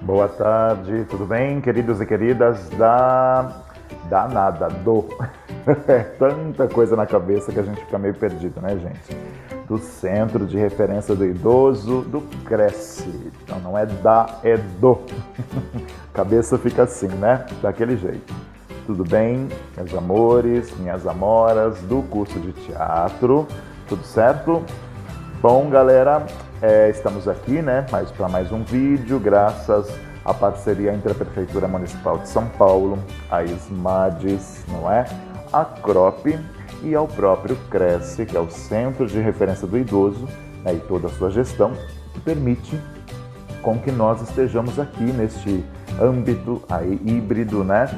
Boa tarde, tudo bem, queridos e queridas É tanta coisa na cabeça que a gente fica meio perdido, né, gente? Do Centro de Referência do Idoso, do Cresce. Então não é é do. Cabeça fica assim, né? Daquele jeito. Tudo bem, meus amores, minhas amoras, do curso de teatro, tudo certo? Bom, galera, estamos aqui, né, para mais um vídeo, graças à parceria entre a Prefeitura Municipal de São Paulo, a SMADES, não é? A CROP e ao próprio Cresce, que é o Centro de Referência do Idoso, né, e toda a sua gestão, que permite com que nós estejamos aqui neste âmbito aí híbrido, né?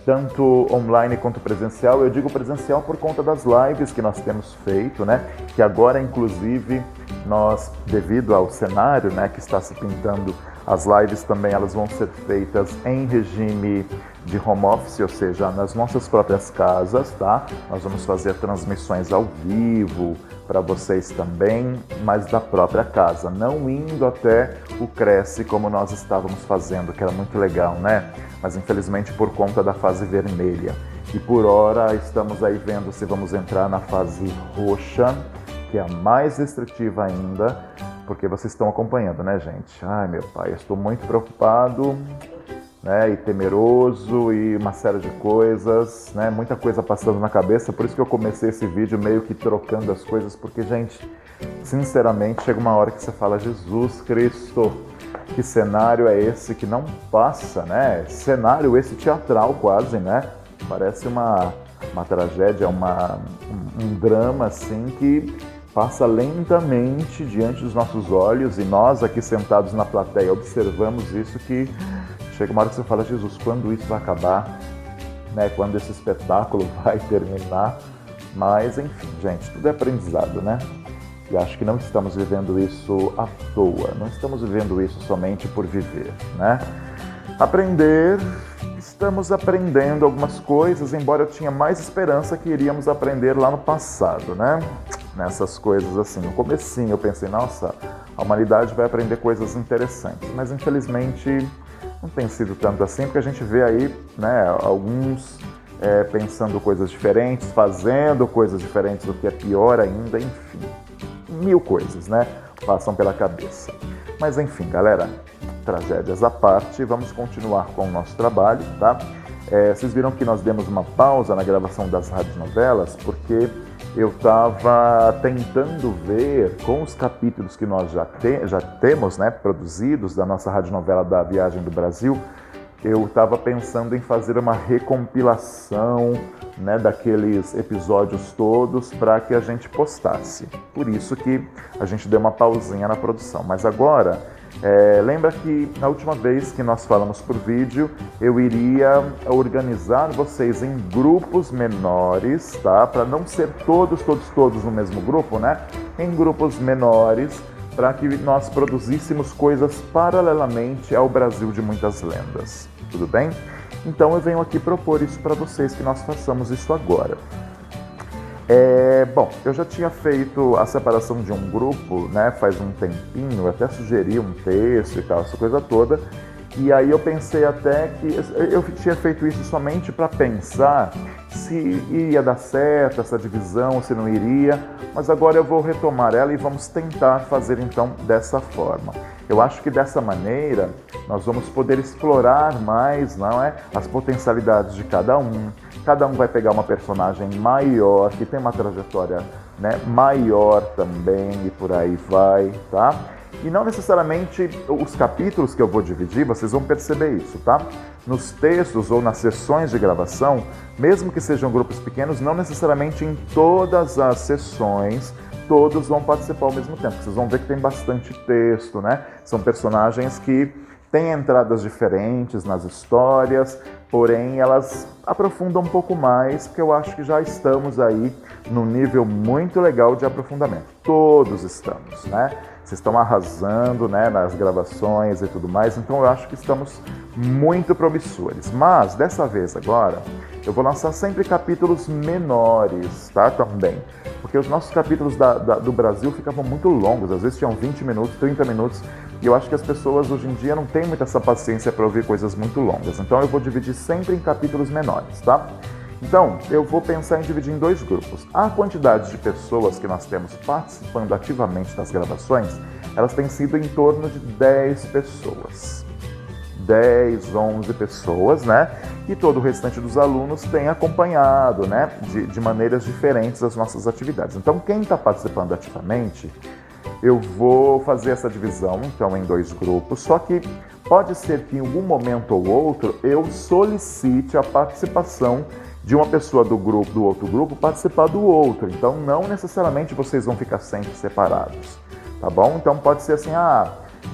Tanto online quanto presencial. Eu digo presencial por conta das lives que nós temos feito, né? Que agora, inclusive, nós, devido ao cenário, né, que está se pintando, as lives também elas vão ser feitas em regime de home office, ou seja, nas nossas próprias casas, tá? Nós vamos fazer transmissões ao vivo para vocês também, mas da própria casa, não indo até o Cresce como nós estávamos fazendo, que era muito legal, né? Mas infelizmente por conta da fase vermelha. E por hora estamos aí vendo se vamos entrar na fase roxa, que é a mais restritiva ainda, porque vocês estão acompanhando, né, gente? Ai, meu pai, eu estou muito preocupado, né, e temeroso e uma série de coisas, né, muita coisa passando na cabeça, por isso que eu comecei esse vídeo meio que trocando as coisas, porque, gente, sinceramente, chega uma hora que você fala, Jesus Cristo, que cenário é esse que não passa, né? Cenário esse teatral quase, né? Parece uma tragédia, um drama, assim, que passa lentamente diante dos nossos olhos e nós aqui sentados na plateia observamos isso, que chega uma hora que você fala, Jesus, quando isso vai acabar, né? Quando esse espetáculo vai terminar? Mas, enfim, gente, tudo é aprendizado, né? E acho que não estamos vivendo isso à toa, não estamos vivendo isso somente por viver, né? Estamos aprendendo algumas coisas, embora eu tinha mais esperança que iríamos aprender lá no passado, né? Nessas coisas assim, no comecinho eu pensei, nossa, a humanidade vai aprender coisas interessantes, mas infelizmente não tem sido tanto assim, porque a gente vê aí, né, alguns pensando coisas diferentes, fazendo coisas diferentes, o que é pior ainda, enfim, mil coisas, né, passam pela cabeça. Mas enfim, galera, tragédias à parte, vamos continuar com o nosso trabalho, tá? Vocês viram que nós demos uma pausa na gravação das radionovelas, porque eu estava tentando ver com os capítulos que nós já temos, né, produzidos da nossa radionovela da Viagem do Brasil, eu estava pensando em fazer uma recompilação, né, daqueles episódios todos para que a gente postasse. Por isso que a gente deu uma pausinha na produção. Mas agora, lembra que na última vez que nós falamos por vídeo, eu iria organizar vocês em grupos menores, tá? Para não ser todos no mesmo grupo, né? Em grupos menores, para que nós produzíssemos coisas paralelamente ao Brasil de Muitas Lendas. Tudo bem? Então eu venho aqui propor isso para vocês, que nós façamos isso agora. Bom, eu já tinha feito a separação de um grupo, né, faz um tempinho, eu até sugeri um texto e tal, essa coisa toda, e aí eu pensei até que eu tinha feito isso somente para pensar se iria dar certo essa divisão, se não iria, mas agora eu vou retomar ela e vamos tentar fazer então dessa forma. Eu acho que dessa maneira nós vamos poder explorar mais, não é, as potencialidades de cada um. Cada um vai pegar uma personagem maior, que tem uma trajetória, né, maior também, e por aí vai, tá? E não necessariamente os capítulos que eu vou dividir, vocês vão perceber isso, tá? Nos textos ou nas sessões de gravação, mesmo que sejam grupos pequenos, não necessariamente em todas as sessões todos vão participar ao mesmo tempo. Vocês vão ver que tem bastante texto, né? São personagens que têm entradas diferentes nas histórias, porém elas aprofundam um pouco mais, porque eu acho que já estamos aí num nível muito legal de aprofundamento. Todos estamos, né? Vocês estão arrasando, né, nas gravações e tudo mais, então eu acho que estamos muito promissores. Mas, dessa vez agora, eu vou lançar sempre capítulos menores, tá, também. Porque os nossos capítulos do Brasil ficavam muito longos, às vezes tinham 20 minutos, 30 minutos, e eu acho que as pessoas hoje em dia não têm muita essa paciência para ouvir coisas muito longas. Então eu vou dividir sempre em capítulos menores, tá? Então, eu vou pensar em dividir em 2 grupos. A quantidade de pessoas que nós temos participando ativamente das gravações, elas têm sido em torno de 10 pessoas. 10, 11 pessoas, né? E todo o restante dos alunos tem acompanhado, né? De maneiras diferentes as nossas atividades. Então, quem está participando ativamente, eu vou fazer essa divisão, então, em 2 grupos, só que pode ser que em algum momento ou outro eu solicite a participação de uma pessoa do outro grupo participar do outro. Então, não necessariamente vocês vão ficar sempre separados, tá bom? Então, pode ser assim,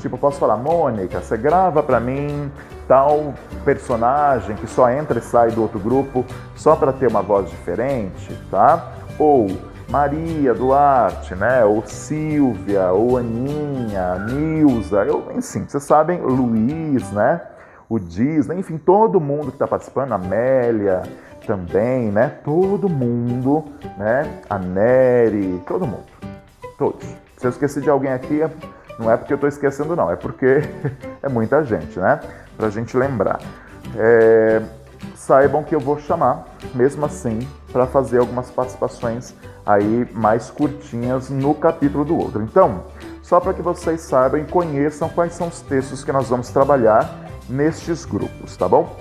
tipo, eu posso falar, Mônica, você grava pra mim tal personagem que só entra e sai do outro grupo só para ter uma voz diferente, tá? Ou Maria Duarte, né? Ou Silvia, ou Aninha, Nilza, enfim, vocês sabem, Luiz, né? O Disney, enfim, todo mundo que está participando, a Amélia também, né? Todo mundo, né? A Nery, todo mundo, todos. Se eu esqueci de alguém aqui, não é porque eu estou esquecendo, não, é porque é muita gente, né? Pra gente lembrar. Saibam que eu vou chamar, mesmo assim, para fazer algumas participações aí mais curtinhas no capítulo do outro. Então, só para que vocês saibam e conheçam quais são os textos que nós vamos trabalhar nestes grupos, tá bom?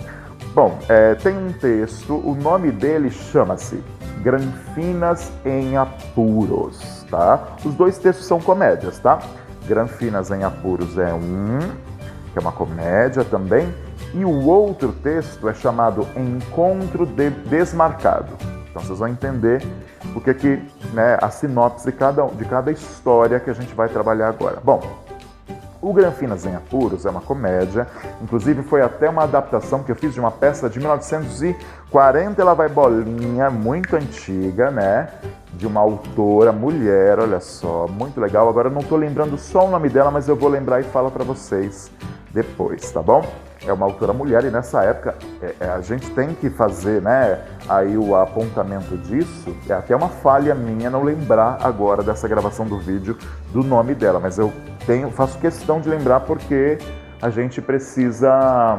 Bom, tem um texto, o nome dele chama-se Granfinas em Apuros, tá? Os 2 textos são comédias, tá? Granfinas em Apuros é um, que é uma comédia também, e o outro texto é chamado Encontro Desmarcado. Então vocês vão entender o que né, a sinopse de cada história que a gente vai trabalhar agora. Bom, o Granfinas em Apuros é uma comédia, inclusive foi até uma adaptação que eu fiz de uma peça de 1940, ela vai bolinha, muito antiga, né? De uma autora, mulher, olha só, muito legal. Agora eu não estou lembrando só o nome dela, mas eu vou lembrar e falo para vocês depois, tá bom? É uma autora mulher e nessa época a gente tem que fazer, né, aí o apontamento disso. É até uma falha minha não lembrar agora dessa gravação do vídeo do nome dela, mas eu faço questão de lembrar porque a gente precisa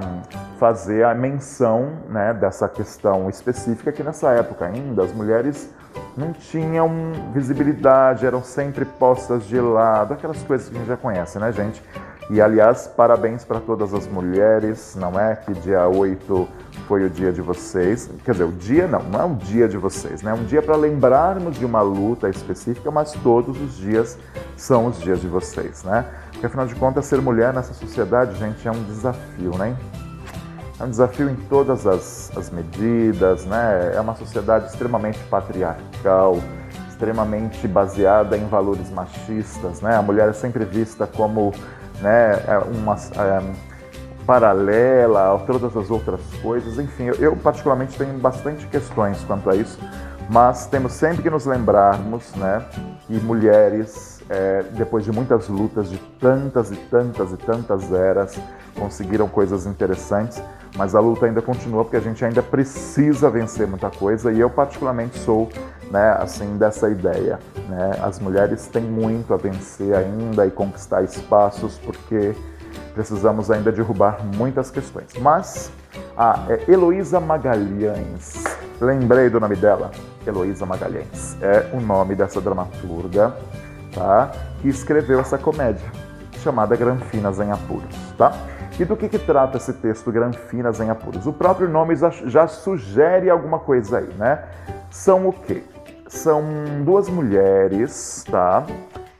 fazer a menção, né, dessa questão específica que nessa época ainda as mulheres não tinham visibilidade, eram sempre postas de lado, aquelas coisas que a gente já conhece, né, gente? E, aliás, parabéns para todas as mulheres, não é que dia 8 foi o dia de vocês, quer dizer, o dia não é um dia de vocês, né? É um dia para lembrarmos de uma luta específica, mas todos os dias são os dias de vocês, né? Porque, afinal de contas, ser mulher nessa sociedade, gente, é um desafio, né? É um desafio em todas as medidas, né? É uma sociedade extremamente patriarcal, extremamente baseada em valores machistas, né? A mulher é sempre vista como, né, paralela a todas as outras coisas. Enfim, eu particularmente tenho bastante questões quanto a isso, mas temos sempre que nos lembrarmos, né, que mulheres, depois de muitas lutas, de tantas e tantas e tantas eras, conseguiram coisas interessantes, mas a luta ainda continua porque a gente ainda precisa vencer muita coisa e eu particularmente sou, né, assim, dessa ideia, né? As mulheres têm muito a vencer ainda e conquistar espaços porque precisamos ainda derrubar muitas questões. Mas é Heloísa Magalhães, lembrei do nome dela, Heloísa Magalhães, é o nome dessa dramaturga, tá? Que escreveu essa comédia chamada Granfinas em Apuros, tá? E do que trata esse texto Granfinas em Apuros? O próprio nome já sugere alguma coisa aí, né? São o quê? São 2 mulheres, tá?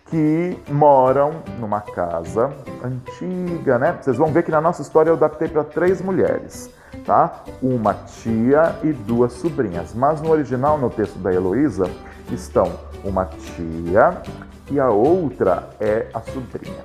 Que moram numa casa antiga, né? Vocês vão ver que na nossa história eu adaptei para 3 mulheres, tá? Uma tia e 2 sobrinhas. Mas no original, no texto da Heloísa, estão uma tia e a outra é a sobrinha.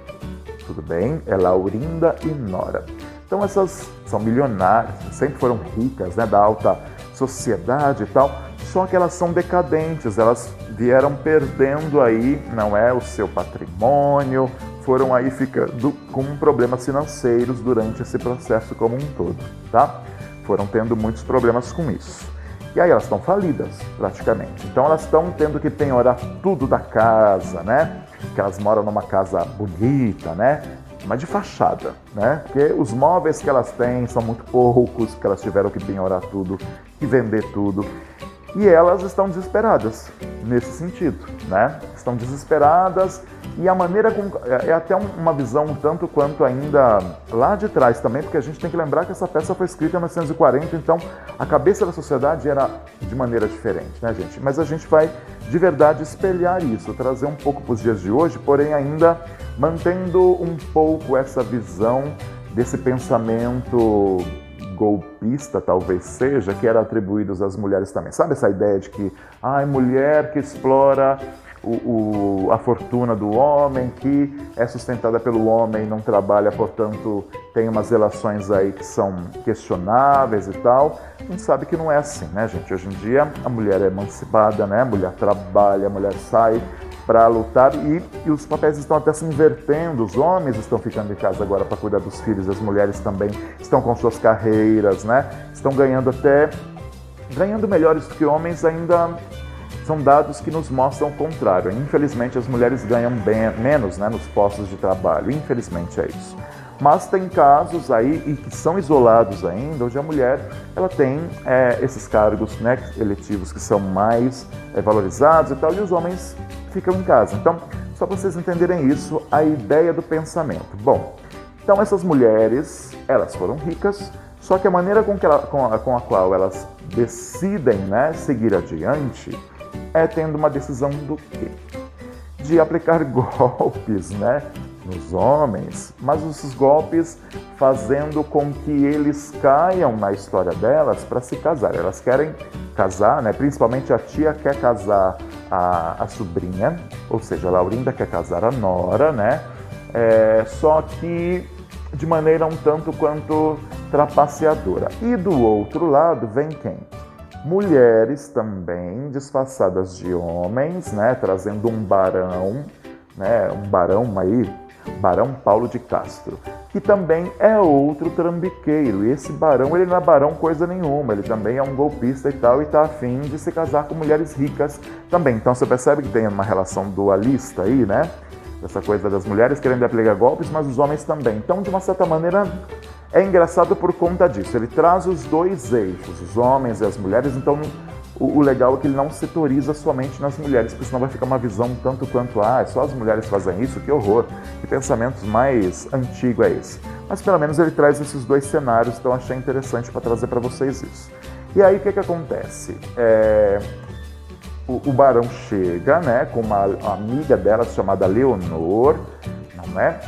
Tudo bem? É Laurinda e Nora. Então essas são milionárias, sempre foram ricas, né, da alta sociedade e tal, só que elas são decadentes, elas vieram perdendo aí, não é, o seu patrimônio, foram aí ficando com problemas financeiros durante esse processo como um todo, tá? Foram tendo muitos problemas com isso. E aí elas estão falidas, praticamente. Então elas estão tendo que penhorar tudo da casa, né? Que elas moram numa casa bonita, né? Mas de fachada, né? Porque os móveis que elas têm são muito poucos, porque elas tiveram que penhorar tudo e vender tudo. E elas estão desesperadas nesse sentido, né? Estão desesperadas e a maneira como... É até uma visão um tanto quanto ainda lá de trás também, porque a gente tem que lembrar que essa peça foi escrita em 1940, então a cabeça da sociedade era de maneira diferente, né, gente? Mas a gente vai, de verdade, espelhar isso, trazer um pouco para os dias de hoje, porém ainda mantendo um pouco essa visão desse pensamento golpista, talvez seja, que era atribuído às mulheres também. Sabe essa ideia de que mulher que explora a fortuna do homem, que é sustentada pelo homem, não trabalha, portanto, tem umas relações aí que são questionáveis e tal. A gente sabe que não é assim, né, gente? Hoje em dia a mulher é emancipada, né? A mulher trabalha, a mulher sai para lutar e os papéis estão até se invertendo. Os homens estão ficando em casa agora para cuidar dos filhos, as mulheres também estão com suas carreiras, né? Estão ganhando melhores do que homens, ainda são dados que nos mostram o contrário. Infelizmente as mulheres ganham menos, né, nos postos de trabalho, infelizmente é isso. Mas tem casos aí, e que são isolados ainda, onde a mulher ela tem esses cargos, né, eletivos que são mais valorizados e tal, e os homens ficam em casa. Então, só para vocês entenderem isso, a ideia do pensamento. Bom, então essas mulheres, elas foram ricas, só que a maneira com a qual elas decidem, né, seguir adiante é tendo uma decisão do quê? De aplicar golpes, né, nos homens, mas esses golpes fazendo com que eles caiam na história delas para se casar. Elas querem casar, né? Principalmente a tia quer casar a sobrinha, ou seja, a Laurinda quer casar a nora, né? Só que de maneira um tanto quanto trapaceadora. E do outro lado vem quem? Mulheres também disfarçadas de homens, né? Trazendo um barão, né? Um barão aí, Barão Paulo de Castro, que também é outro trambiqueiro. E esse barão, ele não é barão coisa nenhuma, ele também é um golpista e tal, e está afim de se casar com mulheres ricas também. Então você percebe que tem uma relação dualista aí, né? Essa coisa das mulheres querendo aplicar golpes, mas os homens também. Então, de uma certa maneira, é engraçado por conta disso. Ele traz os dois eixos, os homens e as mulheres. Então, o legal é que ele não setoriza somente nas mulheres, porque senão vai ficar uma visão tanto quanto, só as mulheres fazem isso, que horror. Que pensamento mais antigo é esse? Mas pelo menos ele traz esses dois cenários, então achei interessante para trazer para vocês isso. E aí o que acontece? O barão chega, né, com uma amiga dela chamada Leonor, não é?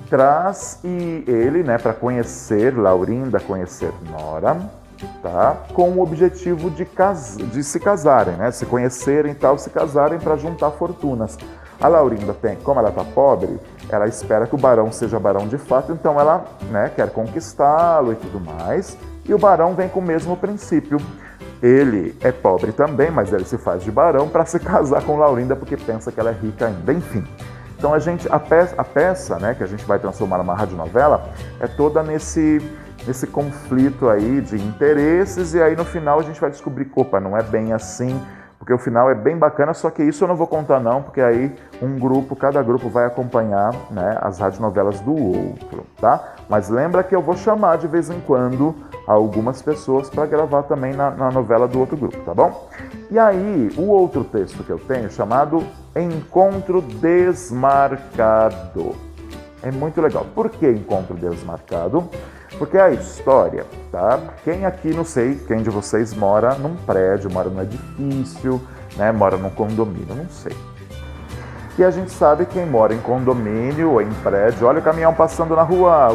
Traz ele, né, para conhecer Laurinda, conhecer Nora, tá? Com o objetivo de se casarem, né? Se conhecerem e tal, se casarem para juntar fortunas. A Laurinda como ela tá pobre, ela espera que o barão seja barão de fato, então ela, né, quer conquistá-lo e tudo mais. E o barão vem com o mesmo princípio. Ele é pobre também, mas ele se faz de barão para se casar com Laurinda porque pensa que ela é rica ainda. Enfim. Então a peça, né, que a gente vai transformar numa radionovela é toda nesse conflito aí de interesses, e aí no final a gente vai descobrir que, opa, não é bem assim, porque o final é bem bacana, só que isso eu não vou contar não, porque aí cada grupo vai acompanhar, né, as radionovelas do outro, tá? Mas lembra que eu vou chamar de vez em quando algumas pessoas para gravar também na novela do outro grupo, tá bom? E aí, o outro texto que eu tenho, chamado Encontro Desmarcado. É muito legal. Por que Encontro Desmarcado? Porque a história, tá? Quem aqui, não sei, quem de vocês mora num prédio, mora num edifício, né? Mora num condomínio, não sei. E a gente sabe quem mora em condomínio ou em prédio, olha o caminhão passando na rua,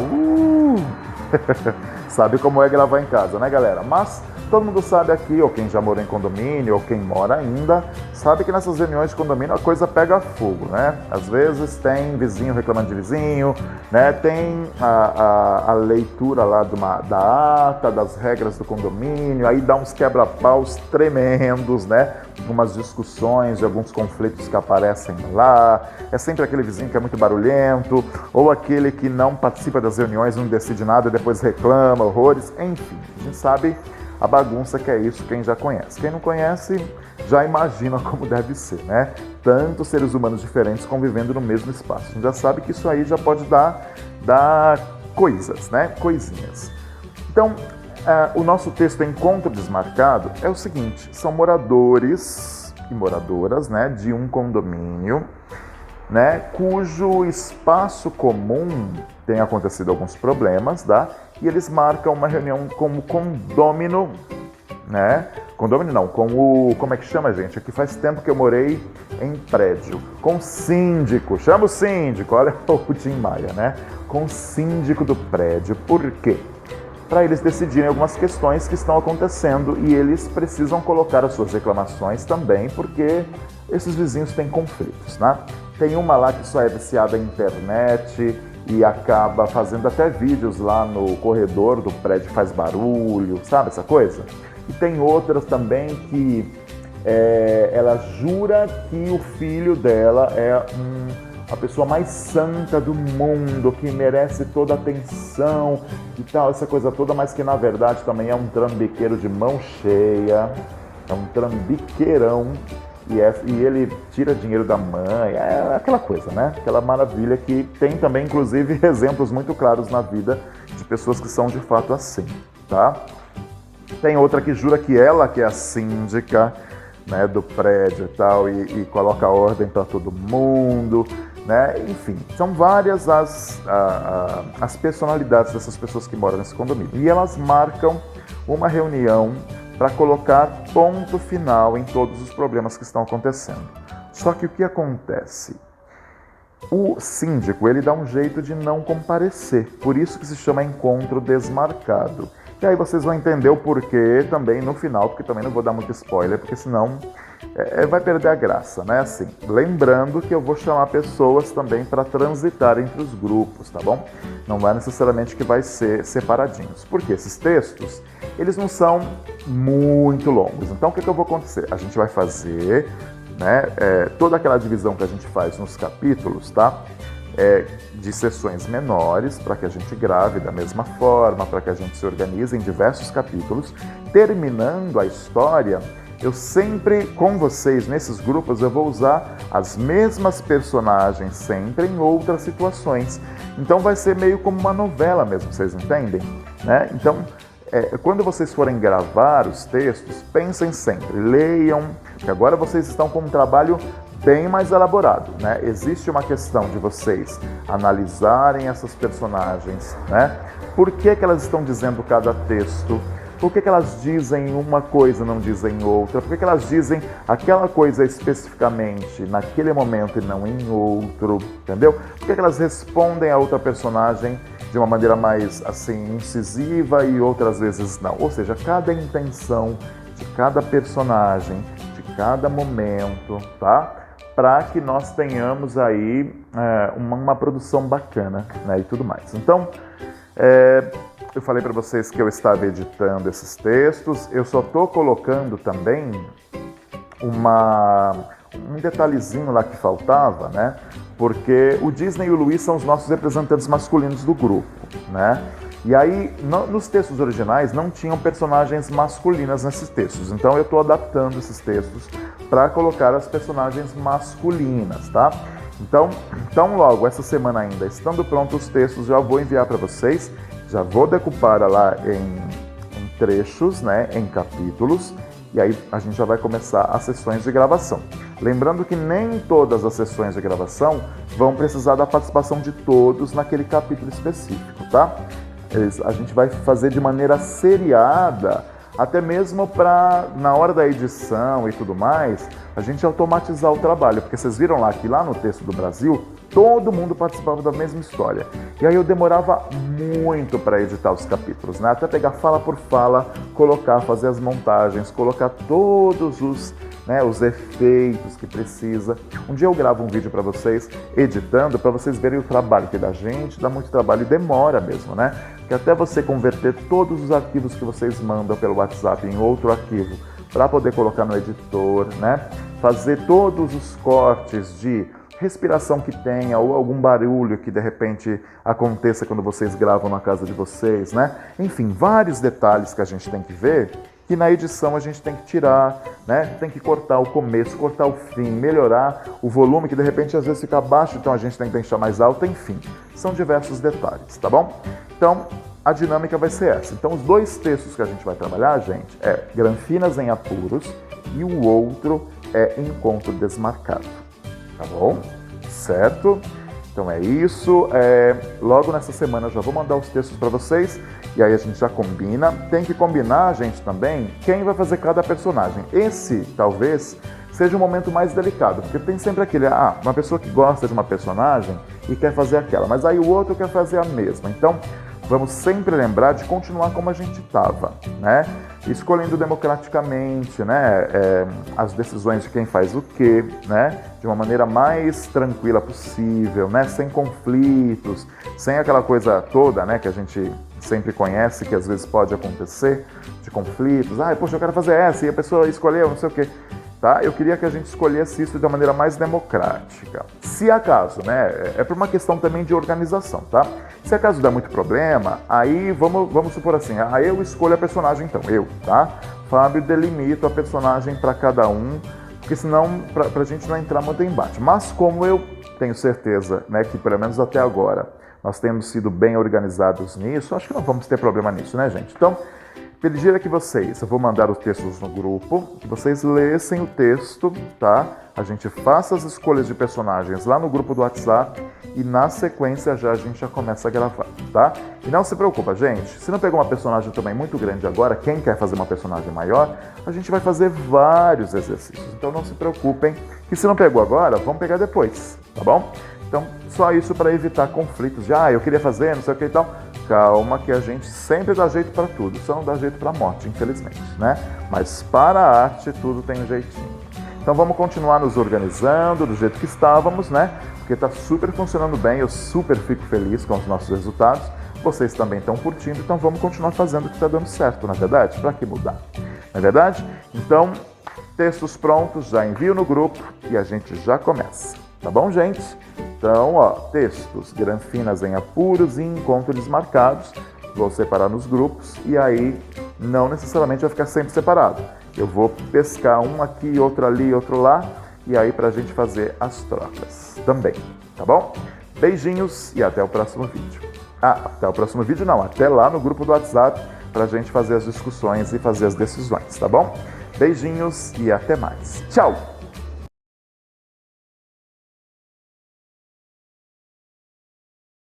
sabe como é gravar em casa, né, galera? Mas todo mundo sabe aqui, ou quem já morou em condomínio, ou quem mora ainda, sabe que nessas reuniões de condomínio a coisa pega fogo, né? Às vezes tem vizinho reclamando de vizinho, né? Tem a leitura lá da ata, das regras do condomínio, aí dá uns quebra-paus tremendos, né? Umas discussões de alguns conflitos que aparecem lá. É sempre aquele vizinho que é muito barulhento, ou aquele que não participa das reuniões, não decide nada e depois reclama, horrores, enfim. A gente sabe a bagunça que é isso, quem já conhece. Quem não conhece, já imagina como deve ser, né? Tantos seres humanos diferentes convivendo no mesmo espaço. A gente já sabe que isso aí já pode dar coisas, né? Coisinhas. Então, o nosso texto Encontro Desmarcado é o seguinte: são moradores e moradoras, né, de um condomínio, né, cujo espaço comum tem acontecido alguns problemas, tá? E eles marcam uma reunião com o condômino, né? Condômino não, como é que chama, gente? Aqui faz tempo que eu morei em prédio. Com o síndico, chama o síndico, olha o Tim Maia, né? Com o síndico do prédio. Por quê? Para eles decidirem algumas questões que estão acontecendo e eles precisam colocar as suas reclamações também, porque esses vizinhos têm conflitos, né? Tem uma lá que só é viciada em internet e acaba fazendo até vídeos lá no corredor do prédio que faz barulho, sabe essa coisa? E tem outras também que ela jura que o filho dela é a pessoa mais santa do mundo, que merece toda a atenção e tal, essa coisa toda, mas que na verdade também é um trambiqueiro de mão cheia, é um trambiqueirão, e ele tira dinheiro da mãe, é aquela coisa, né? Aquela maravilha que tem também, inclusive, exemplos muito claros na vida de pessoas que são de fato assim, tá? Tem outra que jura que ela que é a síndica, né, do prédio e tal, e coloca ordem para todo mundo, né? Enfim, são várias as personalidades dessas pessoas que moram nesse condomínio. E elas marcam uma reunião para colocar ponto final em todos os problemas que estão acontecendo. Só que o que acontece? O síndico, ele dá um jeito de não comparecer, por isso que se chama encontro desmarcado. E aí vocês vão entender o porquê também no final, porque também não vou dar muito spoiler, porque senão vai perder a graça, né? Assim, lembrando que eu vou chamar pessoas também para transitar entre os grupos, tá bom? Não vai necessariamente que vai ser separadinhos, porque esses textos, eles não são muito longos. Então o que eu vou acontecer? A gente vai fazer, né, toda aquela divisão que a gente faz nos capítulos, tá? De sessões menores, para que a gente grave da mesma forma, para que a gente se organize em diversos capítulos. Terminando a história, eu sempre, com vocês, nesses grupos, eu vou usar as mesmas personagens sempre em outras situações. Então vai ser meio como uma novela mesmo, vocês entendem? Né? Então, quando vocês forem gravar os textos, pensem sempre, leiam, que agora vocês estão com um trabalho bem mais elaborado, né? Existe uma questão de vocês analisarem essas personagens, né? Por que elas estão dizendo cada texto? Por que elas dizem uma coisa e não dizem outra? Por que elas dizem aquela coisa especificamente naquele momento e não em outro? Entendeu? Por que elas respondem a outra personagem de uma maneira mais, assim, incisiva e outras vezes não? Ou seja, cada intenção de cada personagem, de cada momento, tá? Para que nós tenhamos aí uma produção bacana, né, e tudo mais. Então, eu falei para vocês que eu estava editando esses textos, eu só estou colocando também um detalhezinho lá que faltava, né, porque o Disney e o Luiz são os nossos representantes masculinos do grupo, né. E aí, nos textos originais, não tinham personagens masculinas nesses textos. Então, eu estou adaptando esses textos para colocar as personagens masculinas, tá? Então, logo, essa semana ainda, estando prontos os textos, já vou enviar para vocês. Já vou decupar lá em trechos, né, em capítulos. E aí, a gente já vai começar as sessões de gravação. Lembrando que nem todas as sessões de gravação vão precisar da participação de todos naquele capítulo específico, tá? A gente vai fazer de maneira seriada, até mesmo para, na hora da edição e tudo mais, a gente automatizar o trabalho. Porque vocês viram lá que lá no texto do Brasil, todo mundo participava da mesma história. E aí eu demorava muito para editar os capítulos, né? Até pegar fala por fala, colocar, fazer as montagens, colocar todos os efeitos que precisa. Um dia eu gravo um vídeo para vocês, editando, para vocês verem o trabalho que dá. Gente, dá muito trabalho e demora mesmo, né? Porque até você converter todos os arquivos que vocês mandam pelo WhatsApp em outro arquivo, para poder colocar no editor, né? Fazer todos os cortes de respiração que tenha ou algum barulho que de repente aconteça quando vocês gravam na casa de vocês, né? Enfim, vários detalhes que a gente tem que ver, que na edição a gente tem que tirar, né? Tem que cortar o começo, cortar o fim, melhorar o volume que de repente às vezes fica baixo, então a gente tem que deixar mais alto, enfim. São diversos detalhes, tá bom? Então, a dinâmica vai ser essa. Então, os dois textos que a gente vai trabalhar, gente, é Granfinas em Apuros e o outro é Encontro Desmarcado. Tá bom? Certo? Então é isso. Logo nessa semana eu já vou mandar os textos para vocês e aí a gente já combina. Tem que combinar, gente, também quem vai fazer cada personagem. Esse, talvez, seja um momento mais delicado, porque tem sempre aquele, uma pessoa que gosta de uma personagem e quer fazer aquela, mas aí o outro quer fazer a mesma. Então, vamos sempre lembrar de continuar como a gente estava, né? Escolhendo democraticamente, né? As decisões de quem faz o quê, né? De uma maneira mais tranquila possível, né? Sem conflitos, sem aquela coisa toda, né? Que a gente sempre conhece, que às vezes pode acontecer, de conflitos. Poxa, eu quero fazer essa e a pessoa escolheu, não sei o quê. Tá? Eu queria que a gente escolhesse isso de uma maneira mais democrática. Se acaso, né? É por uma questão também de organização, tá? Se acaso der muito problema, aí vamos supor assim, aí eu escolho a personagem então, tá? Fábio delimito a personagem para cada um, porque senão pra gente não entrar muito em embate. Mas como eu tenho certeza, né, que pelo menos até agora nós temos sido bem organizados nisso, acho que não vamos ter problema nisso, né, gente? Então, pedir que vocês, eu vou mandar os textos no grupo, que vocês lessem o texto, tá? A gente faça as escolhas de personagens lá no grupo do WhatsApp e na sequência a gente já começa a gravar, tá? E não se preocupa, gente, se não pegou uma personagem também muito grande agora, quem quer fazer uma personagem maior, a gente vai fazer vários exercícios, então não se preocupem, que se não pegou agora, vamos pegar depois, tá bom? Então, só isso para evitar conflitos de, eu queria fazer, não sei o que e tal. Calma que a gente sempre dá jeito para tudo, só não dá jeito para a morte, infelizmente, né? Mas para a arte tudo tem um jeitinho. Então vamos continuar nos organizando do jeito que estávamos, né? Porque está super funcionando bem, eu super fico feliz com os nossos resultados. Vocês também estão curtindo, então vamos continuar fazendo o que está dando certo, na verdade? Para que mudar? Não é verdade? Então, textos prontos, já envio no grupo e a gente já começa. Tá bom, gente? Então, textos, Granfinas em Apuros e Encontros Desmarcados. Vou separar nos grupos e aí não necessariamente vai ficar sempre separado. Eu vou pescar um aqui, outro ali, outro lá e aí pra gente fazer as trocas também, tá bom? Beijinhos e até o próximo vídeo. Até o próximo vídeo não, até lá no grupo do WhatsApp pra gente fazer as discussões e fazer as decisões, tá bom? Beijinhos e até mais. Tchau!